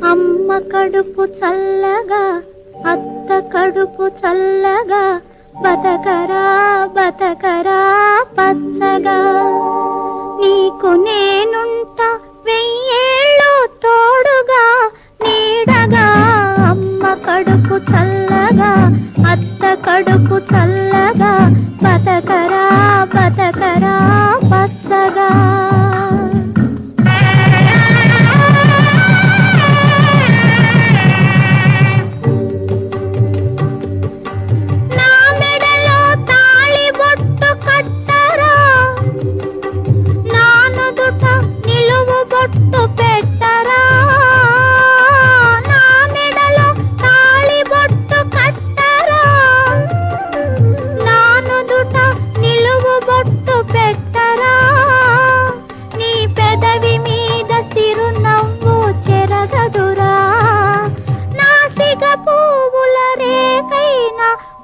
అమ్మ కడుపు చల్లగా అత్త కడుపు చల్లగా బతకరా బతకరా పచ్చగా నీకు నేనుంటా వెయ్యేళ్ళు తోడుగా నీడగా అమ్మ కడుపు చల్లగా అత్త కడుపు చల్లగా బతకరా బతకరా పచ్చగా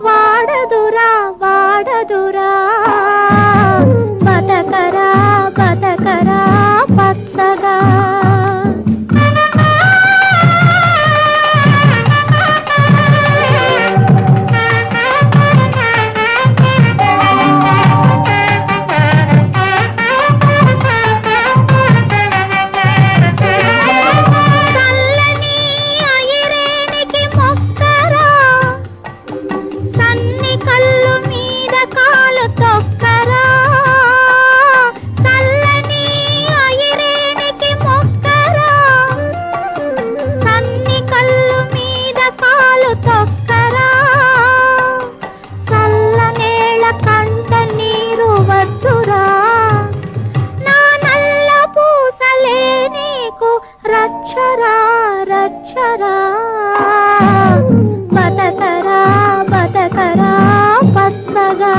వాడదురా వాడదురా బతకరా బతకరా పచ్చగా రక్షరా రక్షరా బతకరా బతకరా పచ్చగా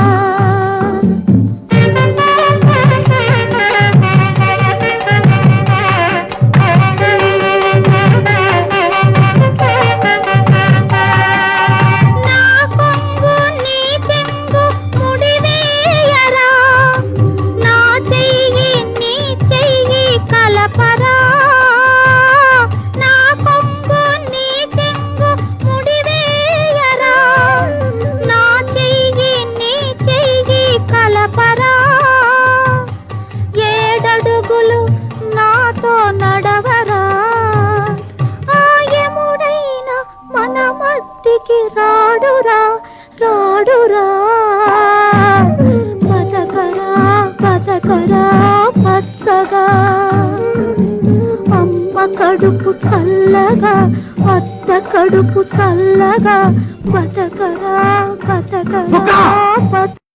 నాతో నడవరా ఆయముడైన మన మధ్యకి రాడురా రాడురా బతకరా బతకరా పచ్చగా అమ్మ కడుపు చల్లగా అత్త కడుపు చల్లగా బతకరా బతకరా